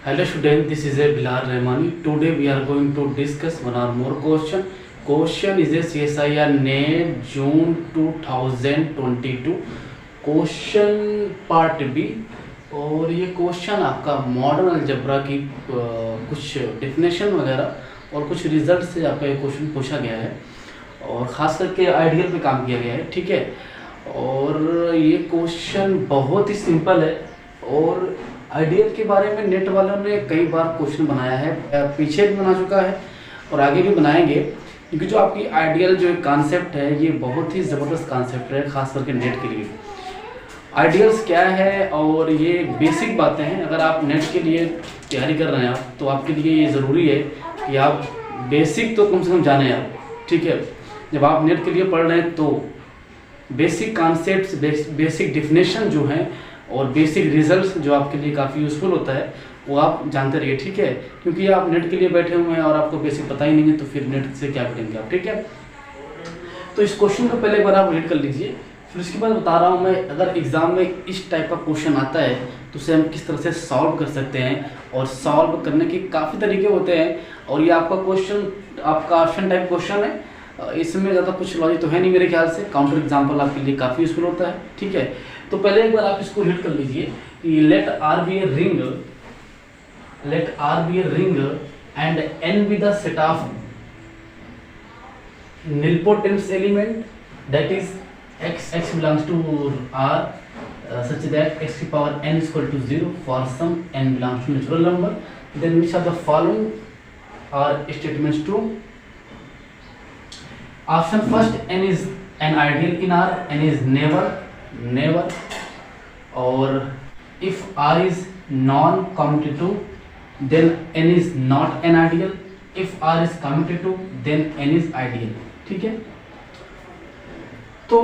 Hello student, this is a Bilal Rahmani. Today we are going to discuss one or more question. Question is a CSIR NET June 2022 question part B. और ये question आपका modern algebra की कुछ definition वगैरह और कुछ result से आपका ये क्वेश्चन पूछा गया है और ख़ास करके आइडियल पे काम किया गया है, ठीक है। और ये क्वेश्चन बहुत ही सिंपल है और आइडियल के बारे में नेट वालों ने कई बार क्वेश्चन बनाया है, पीछे भी बना चुका है और आगे भी बनाएंगे, क्योंकि जो आपकी आइडियल जो कॉन्सेप्ट है ये बहुत ही ज़बरदस्त कॉन्सेप्ट है, ख़ास करके नेट के लिए। आइडियल्स क्या है और ये बेसिक बातें हैं। अगर आप नेट के लिए तैयारी कर रहे हैं आप, तो आपके लिए ये ज़रूरी है कि आप बेसिक तो कम से कम जाने आप, ठीक है। जब आप नेट के लिए पढ़ रहे हैं तो बेसिक कॉन्सेप्ट्स, बेसिक डिफिनेशन जो हैं और बेसिक रिजल्ट्स जो आपके लिए काफ़ी यूज़फुल होता है वो आप जानते रहिए, ठीक है। क्योंकि आप नेट के लिए बैठे हुए हैं और आपको बेसिक पता ही नहीं है, तो फिर नेट से क्या करेंगे आप, ठीक है। तो इस क्वेश्चन को पहले एक बार आप रीड कर लीजिए, फिर उसके बाद बता रहा हूँ मैं। अगर एग्ज़ाम में इस टाइप का क्वेश्चन आता है तो उसे हम किस तरह से सॉल्व कर सकते हैं, और सॉल्व करने के काफ़ी तरीके होते हैं। और ये आपका क्वेश्चन आपका ऑप्शन टाइप क्वेश्चन है, इसमें ज़्यादा कुछ लॉजिक तो है नहीं मेरे ख्याल से। काउंटर एग्जाम्पल आपके लिए काफ़ी यूजफुल होता है, ठीक है। तो पहले एक बार आप इसको रीड कर लीजिए कि let R be a ring and N be the set of nilpotence element, that is x belongs to R such that x to power n is equal to 0 for some n belongs to natural number. Then which of the following are statements true? Option first, n is an ideal in R, n is never. Or if R is non-commutative then n is not an ideal. If R is commutative then n is ideal, ठीक है। तो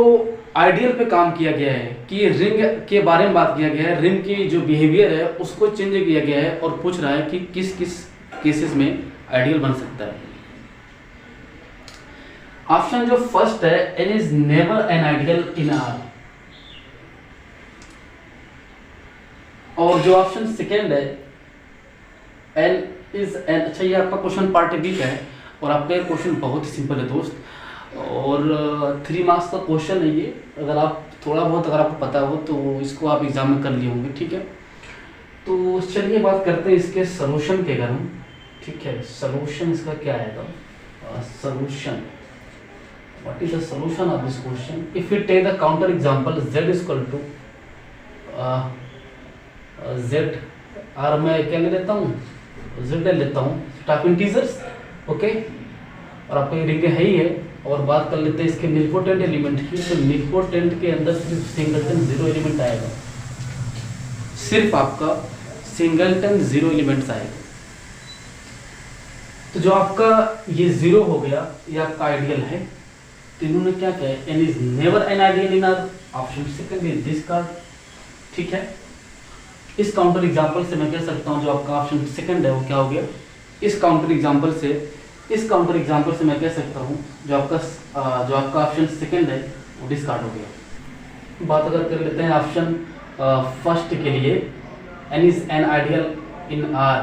ideal पे काम किया गया है कि ring के बारे में बात किया गया है, रिंग की जो बिहेवियर है उसको चेंज किया गया है और पूछ रहा है कि किस किस केसेस में आइडियल बन सकता है। ऑप्शन जो फर्स्ट है, N is never an ideal in R, और जो ऑप्शन सेकेंड है एन इज एन। अच्छा, ये आपका क्वेश्चन पार्ट बी का है और आपका क्वेश्चन बहुत ही सिंपल है दोस्त, और 3 मार्क्स का क्वेश्चन है ये। अगर आप थोड़ा बहुत अगर आपको पता हो तो इसको आप एग्जाम में कर लिए होंगे, ठीक है। तो चलिए बात करते हैं इसके सलूशन के अगर हम, ठीक है। सलूशन इसका क्या आएगा, solution, what is the solution of this question. If you take the counter example z is equal to z, और मैं क्या ले लेता हूँ, z ले लेता हूँ, टॉप इंटीजर्स, ओके। और आपको ये रिंग है ही है। और बात कर लेते हैं इसके निलपोटेंट एलिमेंट की। तो निलपोटेंट के अंदर सिर्फ सिंगलटन 0 एलिमेंट आएगा, सिर्फ आपका सिंगलटन 0 एलिमेंट्स आएगा। तो जो आपका ये 0 हो गया ये आपका आइडियल है। तो इन्होंने क्या कहा, N is never an ideal in R, option second is this card, ठीक है। इस काउंटर एग्जांपल से मैं कह सकता हूं जो आपका ऑप्शन सेकंड है वो क्या हो गया, इस काउंटर एग्जांपल से मैं कह सकता हूं जो आपका ऑप्शन सेकंड है वो डिस्कार्ड हो गया। बात अगर कर लेते हैं ऑप्शन फर्स्ट के लिए, N is an ideal in R,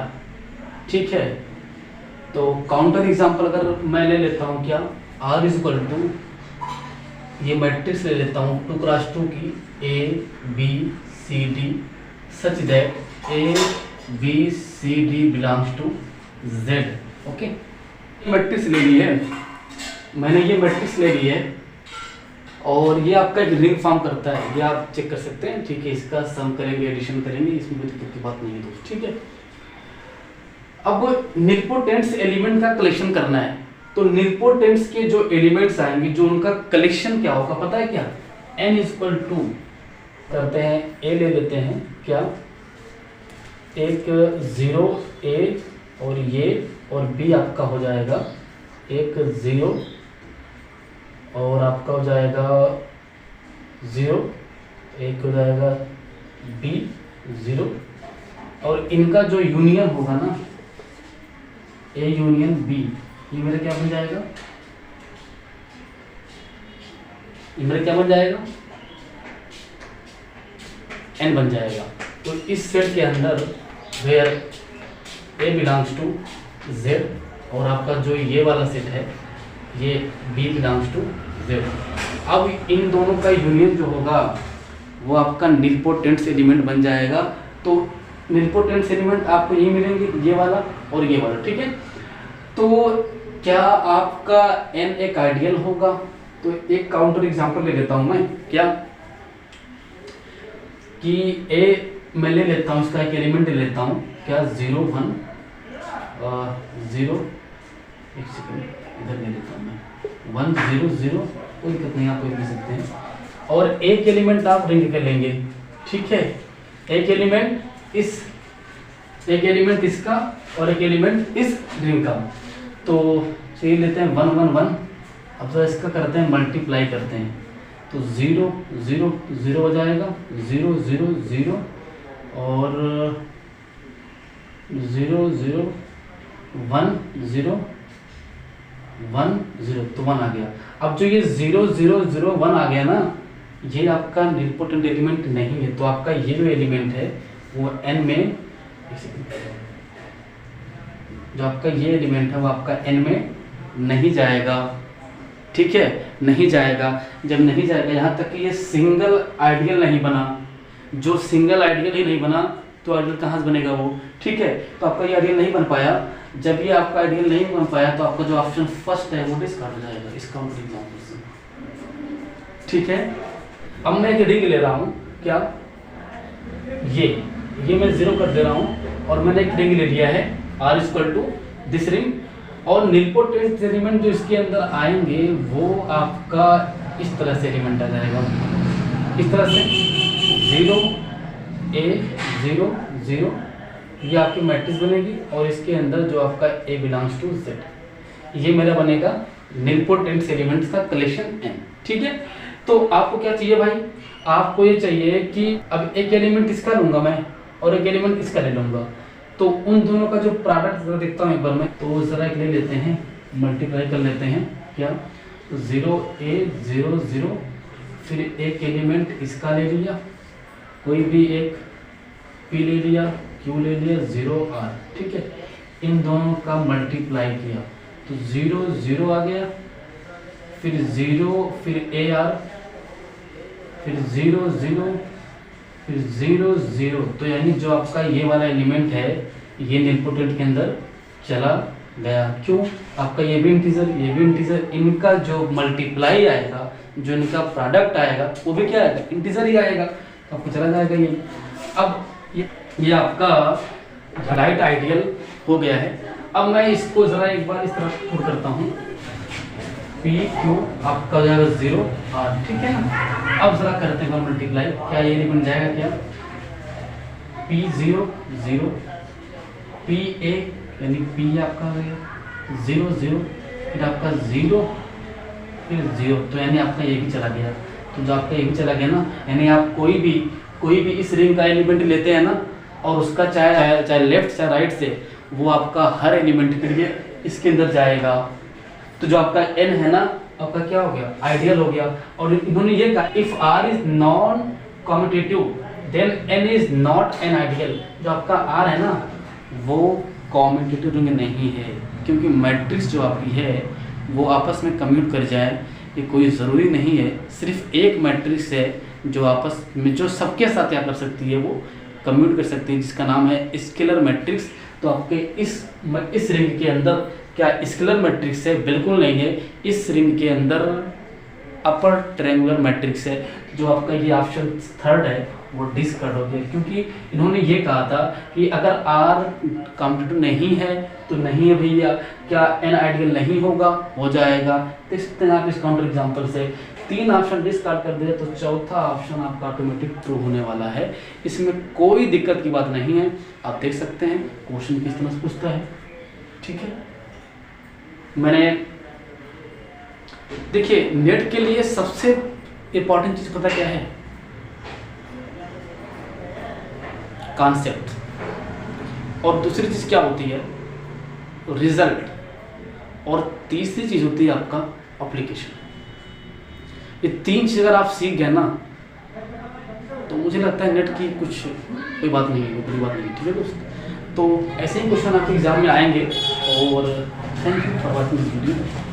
ठीक है। तो काउंटर एग्जांपल अगर मैं ले लेता हूं क्या, आर इज इक्वल टू, ये मैट्रिक्स ले लेता हूं 2x2 की A B C D such that A, B, C, D belongs to Z, okay. Matrix ले ली है मैंने, ये मैट्रिक्स ले ली है और ये आपका एक रिंग फॉर्म करता है, ये आप चेक कर सकते हैं, ठीक है। इसका सम करेंगे, एडिशन करेंगे, इसमें कोई दिक्कत की बात नहीं है दोस्त, ठीक है। अब निलपोटेंट्स एलिमेंट का कलेक्शन करना है, तो निलपोटेंट्स के जो एलिमेंट्स आएंगे जो उनका कलेक्शन क्या होगा पता है क्या, n इज इक्वल टू करते हैं, ए ले लेते हैं क्या, एक 0 ए और ये, और बी आपका हो जाएगा एक 0 और आपका हो जाएगा 0, एक हो जाएगा बी 0, और इनका जो यूनियन होगा ना, ए यूनियन बी, ये मेरा क्या बन जाएगा, ये मेरा क्या बन जाएगा, n बन जाएगा। तो इस सेट के अंदर where A belongs to Z और आपका जो ये वाला सेट है ये B बिलोंग्स टू Z। अब इन दोनों का यूनियन जो होगा वो आपका निलपोटेंट्स एलिमेंट बन जाएगा। तो निलपोटेंट्स एलिमेंट आपको ये मिलेंगे, ये वाला और ये वाला, ठीक है। तो क्या आपका n एक आइडियल होगा? तो एक काउंटर एग्जांपल ले लेता हूं मैं, क्या कि A मैं ले लेता हूं, इसका एक एलिमेंट ले लेता हूं, क्या 0 1 0, एक सेकंड इधर ले लेता हूं मैं 1 0 0, कोई दिक्कत नहीं, आप कोई ले सकते हैं। और एक एलिमेंट आप रिंग के लेंगे, ठीक है, एक एलिमेंट इसका और एक एलिमेंट इस रिंग का। तो चलिए लेते हैं 1 1 1, अब तो इसका करते हैं मल्टीप्लाई करते हैं, तो 0 0 0 हो जाएगा, 0 0 0 और 0 0 1 0 1 0, तो 1 आ गया। अब जो ये 0 0 0 1 आ गया ना, ये आपका निलपोटेंट एलिमेंट नहीं है। तो आपका ये जो एलिमेंट है वो n में, जो आपका ये एलिमेंट है वो आपका n में नहीं जाएगा, ठीक है, नहीं जाएगा। जब नहीं जाएगा, यहाँ तक कि ये सिंगल आइडियल नहीं बना, जो सिंगल आइडियल ही नहीं बना तो आइडियल कहाँ से बनेगा वो, ठीक है। तो आपका ये आइडियल नहीं बन पाया, जब ये आपका आइडियल नहीं बन पाया तो आपका जो ऑप्शन फर्स्ट है वो डिस्कार्ड हो जाएगा इस काउंटर एग्जांपल से, ठीक है। अब मैं एक रिंग ले रहा हूँ, क्या ये मैं 0 कर दे रहा हूँ और मैंने एक रिंग ले लिया है R equal to this ring, और निलपोटेंट एलिमेंट जो इसके अंदर आएंगे वो आपका इस तरह से एलिमेंट आ जाएगा, इस तरह से 0 A 0 0, ये आपकी मैट्रिक्स बनेगी और इसके अंदर जो आपका A बिलोंग्स टू Z, ये मेरा बनेगा निलपोटेंट एलिमेंट्स का कलेक्शन n, ठीक है। तो आपको क्या चाहिए भाई, आपको ये चाहिए कि अब एक एलिमेंट इसका लूंगा मैं और एक एलिमेंट इसका ले लूंगा, तो उन दोनों का जो प्रोडक्ट जरा देखता हूँ एक बार मैं, तो जरा एक ले लेते हैं, मल्टीप्लाई कर लेते हैं, क्या 0 A 0 0, फिर एक एलिमेंट इसका ले लिया, कोई भी एक P ले लिया, Q ले लिया, 0 R, ठीक है। इन दोनों का मल्टीप्लाई किया तो 0 0 आ गया, फिर 0, फिर AR, फिर 0 0, फिर 0 0, तो यानी जो आपका ये वाला एलिमेंट है ये निलपोटेंट के अंदर चला गया। क्यों? आपका ये भी इंटीजर, इनका जो मल्टीप्लाई आएगा, जो इनका प्रोडक्ट आएगा वो भी क्या आएगा, इंटीजर ही आएगा, तो आपको चला जाएगा ये। अब ये आपका राइट आइडियल हो गया है। अब मैं इसको जरा एक बार इस तरह पुट करता हूँ, P Q आपका हो जाएगा 0 R, ठीक है ना। अब जरा करते हैं मल्टीप्लाई, क्या ये नहीं बन जाएगा, क्या P 0 0, P A यानी P आपका हो गया 0 0, फिर आपका 0, फिर 0, तो यानी आपका ये भी चला गया। तो जो आपका ये भी चला गया ना, यानी आप कोई भी इस रिंग का एलिमेंट लेते हैं ना, और उसका चाहे लेफ्ट चाहे राइट से, वो आपका हर एलिमेंट के लिए इसके अंदर जाएगा। तो जो आपका n है ना, आपका क्या हो गया, आइडियल हो गया। और इन्होंने ये कहा if R is non commutative then n is not an ideal. जो आपका R है ना वो कॉम्यूटेटिव रिंग नहीं है, क्योंकि मैट्रिक्स जो आपकी है वो आपस में कम्यूट कर जाए ये कोई ज़रूरी नहीं है। सिर्फ एक मैट्रिक्स है जो आपस में, जो सबके साथ क्या कर सकती है, वो कम्यूट कर सकती है, जिसका नाम है स्केलर मैट्रिक्स। तो आपके इस रिंग के अंदर क्या स्केलर मैट्रिक्स है? बिल्कुल नहीं है। इस रिंग के अंदर अपर ट्रायंगुलर मैट्रिक्स है। जो आपका ये ऑप्शन थर्ड है वो डिस्कार्ड हो गया, क्योंकि इन्होंने ये कहा था कि अगर R कॉम्यूटेटिव नहीं है तो नहीं है भैया, क्या n आइडियल नहीं होगा, हो जाएगा। देख सकते हैं आप इस काउंटर एग्जांपल से 3 ऑप्शन डिस्कार्ड कर दिया, तो चौथा ऑप्शन आपका ऑटोमेटिक ट्रू होने वाला है। इसमें कोई दिक्कत की बात नहीं है। आप देख सकते हैं क्वेश्चन किस तरह से पूछता है, ठीक है। मैंने देखिए नेट के लिए सबसे इंपॉर्टेंट चीज पता क्या है? कॉन्सेप्ट। और दूसरी चीज क्या होती है? रिजल्ट। और तीसरी चीज होती है आपका एप्लीकेशन। ये 3 चीज अगर आप सीख गए ना, तो मुझे लगता है नेट की कोई बात नहीं है, बड़ी बात नहीं है, ठीक है दोस्त। तो ऐसे ही क्वेश्चन आपके एग्जाम में आएंगे। और thank you for watching this video.